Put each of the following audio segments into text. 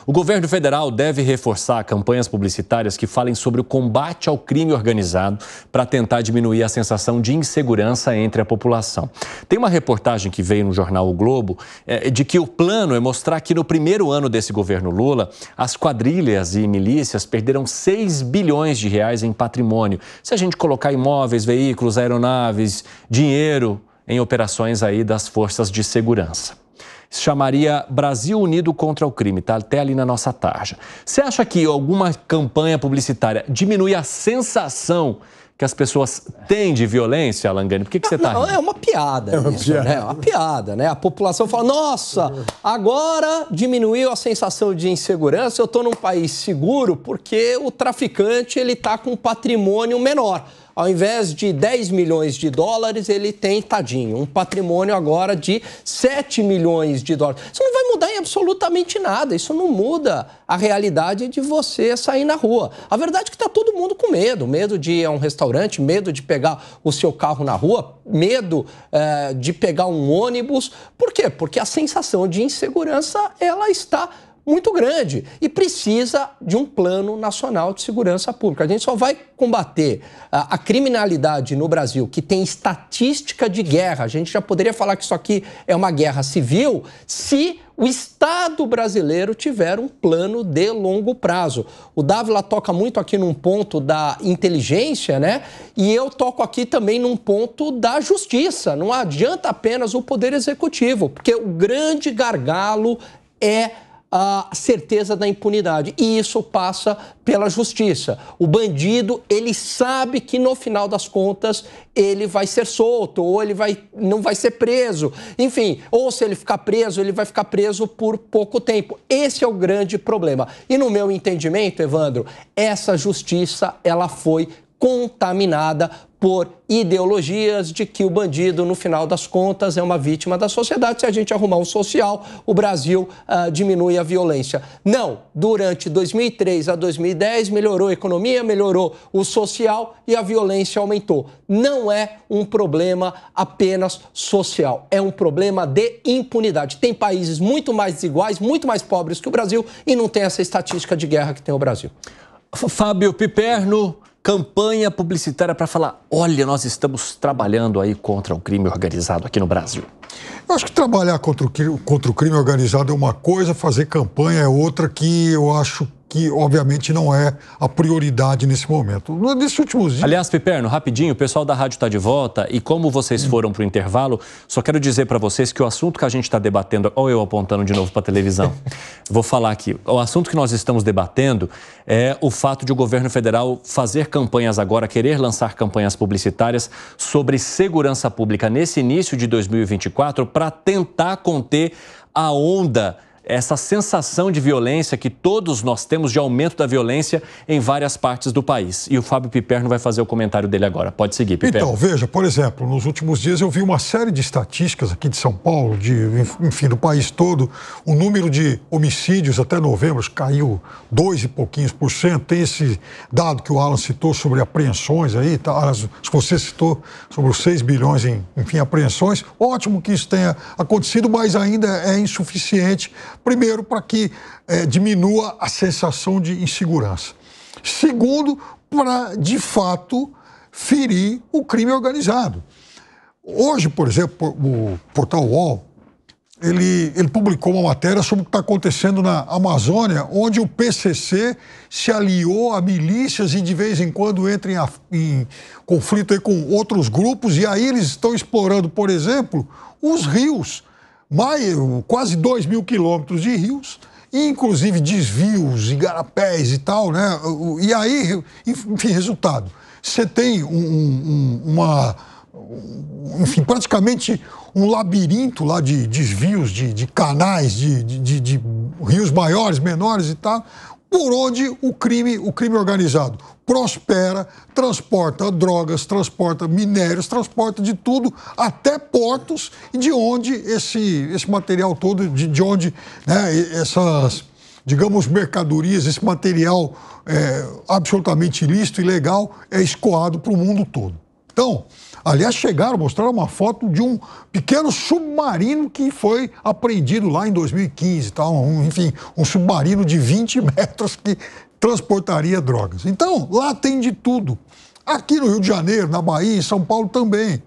O governo federal deve reforçar campanhas publicitárias que falem sobre o combate ao crime organizado para tentar diminuir a sensação de insegurança entre a população. Tem uma reportagem que veio no jornal O Globo de que o plano é mostrar que no primeiro ano desse governo Lula, as quadrilhas e milícias perderam 6 bilhões de reais em patrimônio. Se a gente colocar imóveis, veículos, aeronaves, dinheiro em operações aí das forças de segurança. Se chamaria Brasil Unido contra o Crime, tá até ali na nossa tarja. Você acha que alguma campanha publicitária diminui a sensação que as pessoas têm de violência, Alan Gani? Por que você está rindo? É uma piada isso, né? É uma piada, né? A população fala, nossa, agora diminuiu a sensação de insegurança, eu estou num país seguro porque o traficante ele está com um patrimônio menor. Ao invés de 10 milhões de dólares, ele tem, tadinho, um patrimônio agora de 7 milhões de dólares. Isso não vai mudar em absolutamente nada, isso não muda a realidade de você sair na rua. A verdade é que está todo mundo com medo, medo de ir a um restaurante, medo de pegar o seu carro na rua, medo de pegar um ônibus. Por quê? Porque a sensação de insegurança, ela está muito grande e precisa de um plano nacional de segurança pública. A gente só vai combater a criminalidade no Brasil, que tem estatística de guerra. A gente já poderia falar que isso aqui é uma guerra civil se o Estado brasileiro tiver um plano de longo prazo. O Dávila toca muito aqui num ponto da inteligência, né? E eu toco aqui também num ponto da justiça. Não adianta apenas o poder executivo, porque o grande gargalo é a certeza da impunidade. E isso passa pela justiça. O bandido, ele sabe que no final das contas ele vai ser solto, ou ele não vai ser preso. Enfim, ou se ele ficar preso, ele vai ficar preso por pouco tempo. Esse é o grande problema. E no meu entendimento, Evandro, essa justiça, ela foi contaminada por ideologias de que o bandido, no final das contas, é uma vítima da sociedade. Se a gente arrumar o social, o Brasil diminui a violência. Não, durante 2003 a 2010 melhorou a economia, melhorou o social e a violência aumentou. Não é um problema apenas social, é um problema de impunidade. Tem países muito mais desiguais, muito mais pobres que o Brasil e não tem essa estatística de guerra que tem o Brasil. Fábio Piperno, campanha publicitária para falar, olha, nós estamos trabalhando aí contra o crime organizado aqui no Brasil. Eu acho que trabalhar contra o crime organizado é uma coisa, fazer campanha é outra, que eu acho que, obviamente, não é a prioridade nesse momento. Nesses últimos dias... Aliás, Piperno, rapidinho, o pessoal da rádio está de volta e como vocês foram para o intervalo, só quero dizer para vocês que o assunto que a gente está debatendo... Olha eu apontando de novo para a televisão. Vou falar aqui. O assunto que nós estamos debatendo é o fato de o governo federal fazer campanhas agora, querer lançar campanhas publicitárias sobre segurança pública nesse início de 2024 para tentar conter a onda, essa sensação de violência que todos nós temos de aumento da violência em várias partes do país. E o Fábio Piperno vai fazer o comentário dele agora. Pode seguir, Piperno. Então, veja, por exemplo, nos últimos dias eu vi uma série de estatísticas aqui de São Paulo, enfim, do país todo. O número de homicídios até novembro caiu 2 e pouquinhos por cento. Tem esse dado que o Alan citou sobre apreensões aí, tá? Você citou sobre os 6 bilhões em, enfim, apreensões. Ótimo que isso tenha acontecido, mas ainda é insuficiente. Primeiro, para que diminua a sensação de insegurança. Segundo, para, de fato, ferir o crime organizado. Hoje, por exemplo, o portal UOL, ele publicou uma matéria sobre o que está acontecendo na Amazônia, onde o PCC se aliou a milícias e de vez em quando entra em conflito aí com outros grupos, e aí eles estão explorando, por exemplo, os rios. Quase 2 mil quilômetros de rios, inclusive desvios, igarapés e tal, né? E aí, enfim, resultado, você tem enfim, praticamente um labirinto lá de desvios, de canais, de rios maiores, menores e tal, por onde o crime organizado prospera, transporta drogas, transporta minérios, transporta de tudo, até portos, e de onde esse material todo, de onde, né, essas, digamos, mercadorias, esse material absolutamente ilícito e ilegal é escoado para o mundo todo. Então, aliás, mostraram uma foto de um pequeno submarino que foi apreendido lá em 2015, tá? Enfim, um submarino de 20 metros que transportaria drogas. Então, lá tem de tudo. Aqui no Rio de Janeiro, na Bahia, em São Paulo também.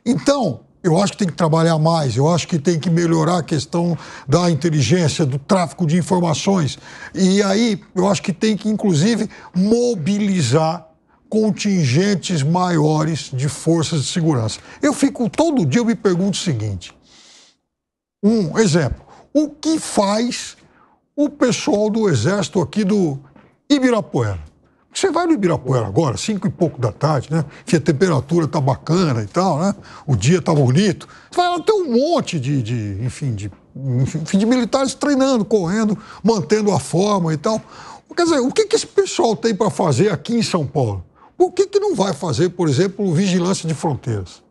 Então, eu acho que tem que trabalhar mais, eu acho que tem que melhorar a questão da inteligência, do tráfico de informações. E aí, eu acho que tem que, inclusive, mobilizar contingentes maiores de forças de segurança. Todo dia eu me pergunto o seguinte, um exemplo, o que faz o pessoal do Exército aqui do Ibirapuera? Você vai no Ibirapuera agora, 5 e pouco da tarde, né? Que a temperatura tá bacana e tal, né? O dia tá bonito. Você vai lá, tem um monte de militares treinando, correndo, mantendo a forma e tal. Quer dizer, o que esse pessoal tem para fazer aqui em São Paulo? Por que não vai fazer, por exemplo, vigilância de fronteiras?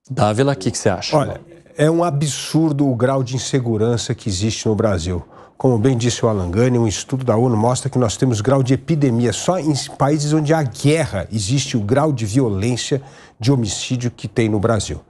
Dávila, o que você acha? Olha, é um absurdo o grau de insegurança que existe no Brasil. Como bem disse o Alan Gani, um estudo da ONU mostra que nós temos grau de epidemia. Só em países onde há guerra existe o grau de violência, de homicídio que tem no Brasil.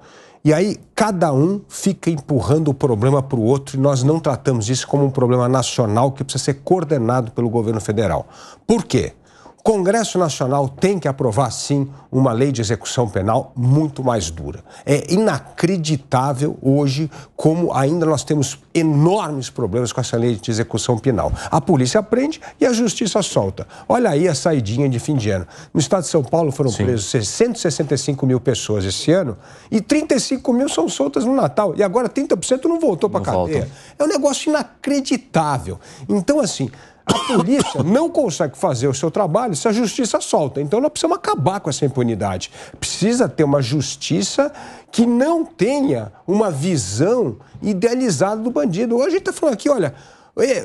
E aí, cada um fica empurrando o problema para o outro e nós não tratamos isso como um problema nacional que precisa ser coordenado pelo governo federal. Por quê? O Congresso Nacional tem que aprovar, sim, uma lei de execução penal muito mais dura. É inacreditável hoje como ainda nós temos enormes problemas com essa lei de execução penal. A polícia prende e a justiça solta. Olha aí a saidinha de fim de ano. No estado de São Paulo foram presos 165 mil pessoas esse ano e 35 mil são soltas no Natal. E agora 30% não voltou para a cadeia. É um negócio inacreditável. Então, assim, a polícia não consegue fazer o seu trabalho se a justiça solta. Então, nós precisamos acabar com essa impunidade. Precisa ter uma justiça que não tenha uma visão idealizada do bandido. Hoje a gente está falando aqui, olha,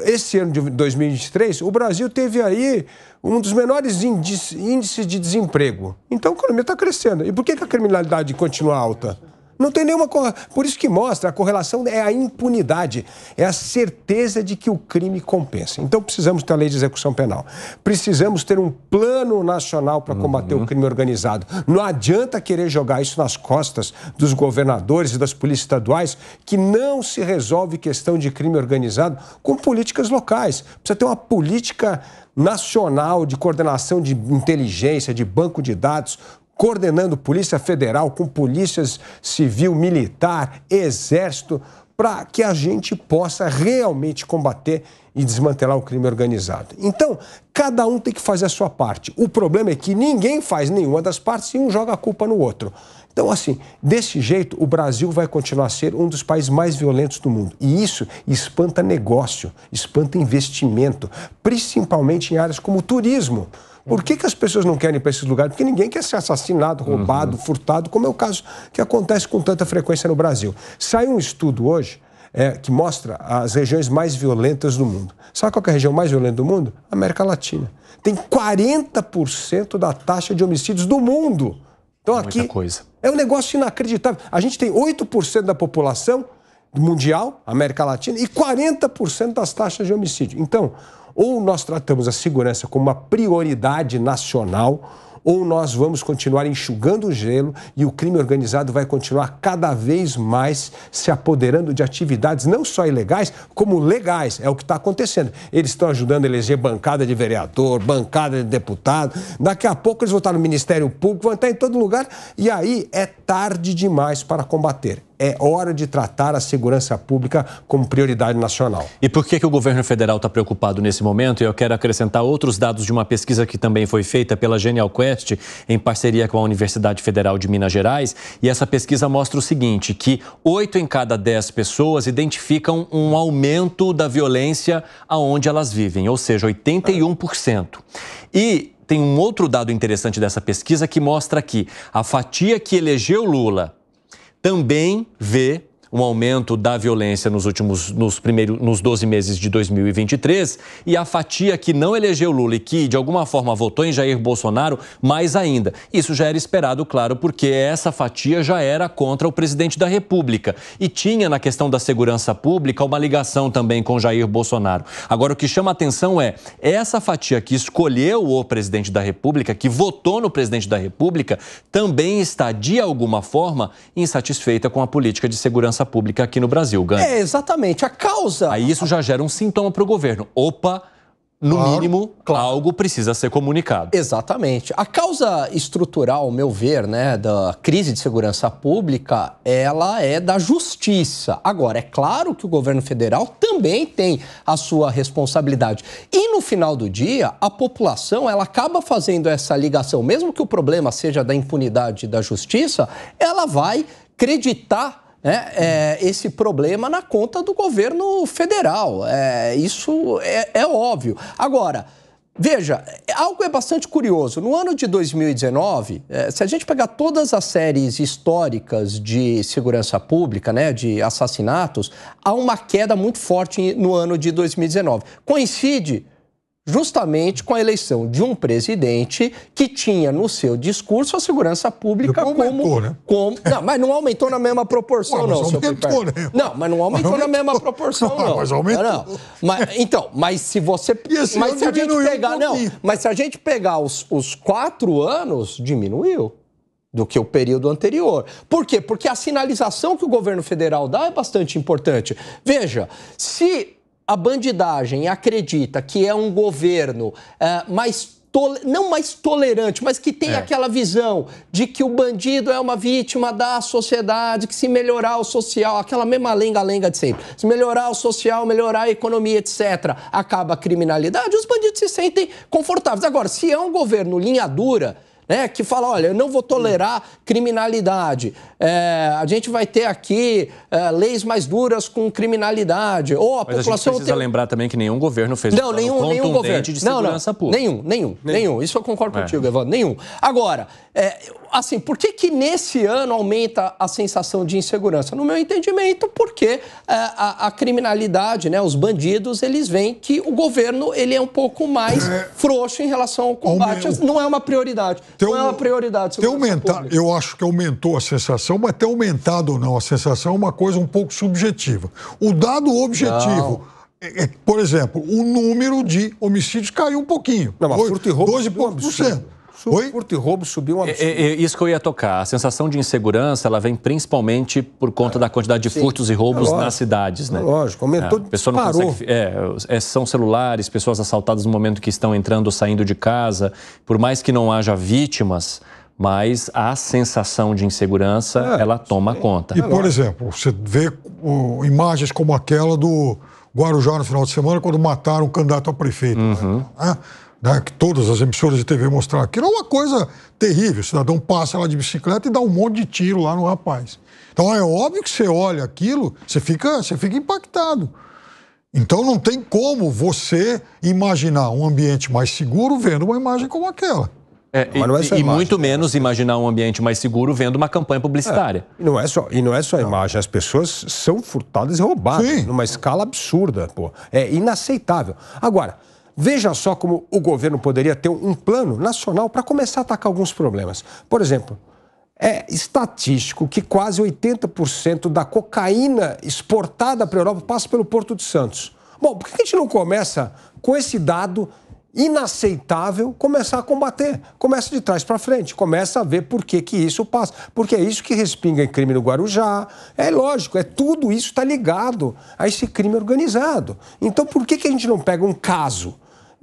esse ano de 2023, o Brasil teve aí um dos menores índices de desemprego. Então, a economia está crescendo. E por que a criminalidade continua alta? Não tem nenhuma correlação. Por isso que mostra, a correlação é a impunidade, é a certeza de que o crime compensa. Então precisamos ter a lei de execução penal. Precisamos ter um plano nacional para combater o crime organizado. Não adianta querer jogar isso nas costas dos governadores e das polícias estaduais, que não se resolve questão de crime organizado com políticas locais. Precisa ter uma política nacional de coordenação de inteligência, de banco de dados, coordenando Polícia Federal com polícias civil, militar, exército, para que a gente possa realmente combater e desmantelar o crime organizado. Então, cada um tem que fazer a sua parte. O problema é que ninguém faz nenhuma das partes e um joga a culpa no outro. Então, assim, desse jeito, o Brasil vai continuar a ser um dos países mais violentos do mundo. E isso espanta negócio, espanta investimento, principalmente em áreas como o turismo. Por que as pessoas não querem ir para esses lugares? Porque ninguém quer ser assassinado, roubado, furtado, como é o caso que acontece com tanta frequência no Brasil. Saiu um estudo hoje que mostra as regiões mais violentas do mundo. Sabe qual é a região mais violenta do mundo? América Latina. Tem 40% da taxa de homicídios do mundo. Então aqui é um negócio inacreditável. A gente tem 8% da população mundial, América Latina, e 40% das taxas de homicídio. Então, ou nós tratamos a segurança como uma prioridade nacional, ou nós vamos continuar enxugando o gelo e o crime organizado vai continuar cada vez mais se apoderando de atividades não só ilegais, como legais. É o que está acontecendo. Eles estão ajudando a eleger bancada de vereador, bancada de deputado. Daqui a pouco eles vão estar no Ministério Público, vão estar em todo lugar. E aí é tarde demais para combater. É hora de tratar a segurança pública como prioridade nacional. E por que o governo federal está preocupado nesse momento? Eu quero acrescentar outros dados de uma pesquisa que também foi feita pela Genial Quest, em parceria com a Universidade Federal de Minas Gerais. E essa pesquisa mostra o seguinte, que 8 em cada 10 pessoas identificam um aumento da violência aonde elas vivem, ou seja, 81%. E tem um outro dado interessante dessa pesquisa que mostra que a fatia que elegeu Lula também vê um aumento da violência nos 12 meses de 2023 e a fatia que não elegeu Lula e que, de alguma forma, votou em Jair Bolsonaro, mais ainda. Isso já era esperado, claro, porque essa fatia já era contra o presidente da República e tinha, na questão da segurança pública, uma ligação também com Jair Bolsonaro. Agora, o que chama a atenção é essa fatia que escolheu o presidente da República, que votou no presidente da República, também está, de alguma forma, insatisfeita com a política de segurança pública aqui no Brasil. Exatamente. A causa... Aí isso já gera um sintoma para o governo. Opa, no mínimo, algo precisa ser comunicado. Exatamente. A causa estrutural, ao meu ver, né, da crise de segurança pública, ela é da justiça. Agora, é claro que o governo federal também tem a sua responsabilidade. E no final do dia, a população, ela acaba fazendo essa ligação, mesmo que o problema seja da impunidade da justiça, ela vai acreditar esse problema na conta do governo federal. Isso é óbvio. Agora, veja, algo é bastante curioso. No ano de 2019, se a gente pegar todas as séries históricas de segurança pública, né, de assassinatos, há uma queda muito forte no ano de 2019. Coincide justamente com a eleição de um presidente que tinha no seu discurso a segurança pública aumentou, né? Não, mas não aumentou na mesma proporção, não, seu aumentou, né? Não, mas não aumentou na mesma proporção, não. Mas aumentou. Não. Mas se você... Mas se a gente pegar... Não, mas se a gente pegar os 4 anos, diminuiu do que o período anterior. Por quê? Porque a sinalização que o governo federal dá é bastante importante. Veja, se a bandidagem acredita que é um governo não mais tolerante, mas que tem aquela visão de que o bandido é uma vítima da sociedade, que se melhorar o social, aquela mesma lenga-lenga de sempre, se melhorar o social, melhorar a economia, etc., acaba a criminalidade, os bandidos se sentem confortáveis. Agora, se é um governo linha dura, que fala, olha, eu não vou tolerar criminalidade, a gente vai ter aqui leis mais duras com criminalidade, ou a Mas população... a gente precisa lembrar também que nenhum governo fez um plano contundente de segurança pública. Nenhum. Isso eu concordo contigo, Evandro, nenhum. Agora, assim, por que nesse ano aumenta a sensação de insegurança? No meu entendimento, porque a criminalidade, os bandidos, eles veem que o governo ele é um pouco mais frouxo em relação ao combate. Não é uma prioridade. Não é uma prioridade. Eu acho que aumentou a sensação, mas ter aumentado ou não a sensação é uma coisa um pouco subjetiva. O dado objetivo... por exemplo, o número de homicídios caiu um pouquinho. Não, mas furto e roubo 12 e poucos por cento. Furto e roubo subiu um absurdo. Isso que eu ia tocar. A sensação de insegurança, ela vem principalmente por conta da quantidade de furtos e roubos nas cidades, né? Lógico, aumentou, disparou. São celulares, pessoas assaltadas no momento que estão entrando ou saindo de casa. Por mais que não haja vítimas, mas a sensação de insegurança, ela toma conta. E, por exemplo, você vê imagens como aquela do Guarujá no final de semana, quando mataram um candidato a prefeito. Que todas as emissoras de TV mostraram aquilo, é uma coisa terrível. O cidadão passa lá de bicicleta e dá um monte de tiro lá no rapaz. Então é óbvio que você olha aquilo, você fica impactado. Então não tem como você imaginar um ambiente mais seguro vendo uma imagem como aquela. E muito menos imaginar um ambiente mais seguro vendo uma campanha publicitária. E não é só a imagem, as pessoas são furtadas e roubadas numa escala absurda. É inaceitável. Agora, veja só como o governo poderia ter um plano nacional para começar a atacar alguns problemas. Por exemplo, é estatístico que quase 80% da cocaína exportada para a Europa passa pelo Porto de Santos. Bom, por que a gente não começa com esse dado inaceitável, começar a combater? Começa de trás para frente, começa a ver por que isso passa. Porque é isso que respinga em crime no Guarujá. É lógico, tudo isso está ligado a esse crime organizado. Então, por que a gente não pega um caso?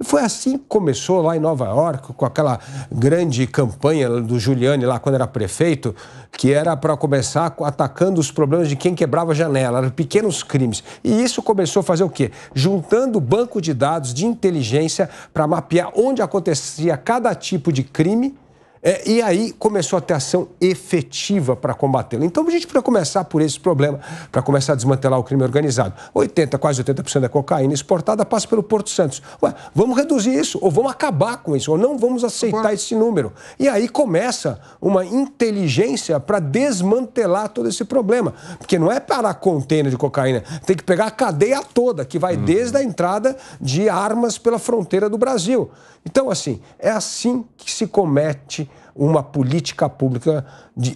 Foi assim que começou lá em Nova York, com aquela grande campanha do Giuliani lá quando era prefeito, que era para começar atacando os problemas de quem quebrava a janela, eram pequenos crimes. E isso começou a fazer o quê? Juntando banco de dados de inteligência para mapear onde acontecia cada tipo de crime, E aí começou a ter ação efetiva para combatê-lo. Então a gente precisa começar por esse problema, para começar a desmantelar o crime organizado. Quase 80% da cocaína exportada passa pelo Porto Santos. Vamos reduzir isso, ou vamos acabar com isso, ou não vamos aceitar esse número. E aí começa uma inteligência para desmantelar todo esse problema. Porque não é parar container de cocaína, tem que pegar a cadeia toda, que vai desde a entrada de armas pela fronteira do Brasil. Então, assim, é assim que se comete uma política pública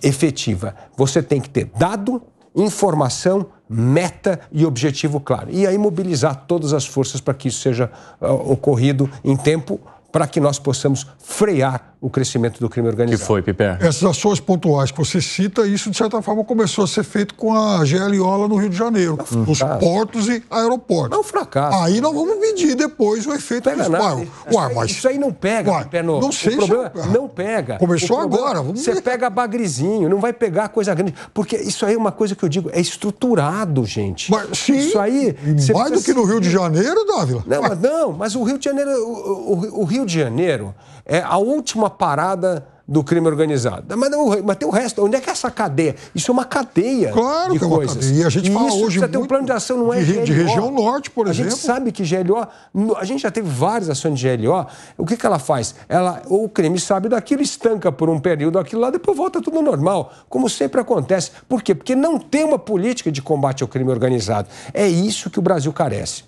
efetiva. Você tem que ter dado, informação, meta e objetivo claro. E aí mobilizar todas as forças para que isso seja ocorrido em tempo, para que nós possamos frear o crescimento do crime organizado. Que foi, Piper? Essas ações pontuais que você cita, isso de certa forma começou a ser feito com a GLO lá no Rio de Janeiro, nos portos e aeroportos. É um fracasso. Aí nós vamos medir depois o efeito disso. Mas isso aí não pega, Pernô. Não sei o problema não pega. Começou agora. Você pega bagrezinho, não vai pegar coisa grande. Porque isso aí é uma coisa que eu digo, é estruturado, gente. Mas, sim, isso aí, mais do que no Rio de Janeiro, Dávila. Mas o Rio de Janeiro, o Rio de Janeiro é a última parada do crime organizado. Mas tem o resto. Onde é que é essa cadeia? Isso é uma cadeia de coisas. Cadeia. E a gente fala hoje precisa ter um plano de ação, não é GLO. De região norte, por exemplo. A gente sabe que GLO... A gente já teve várias ações de GLO. O que ela faz? O crime sabe daquilo, estanca por um período aquilo lá, depois volta tudo normal. Como sempre acontece. Por quê? Porque não tem uma política de combate ao crime organizado. É isso que o Brasil carece.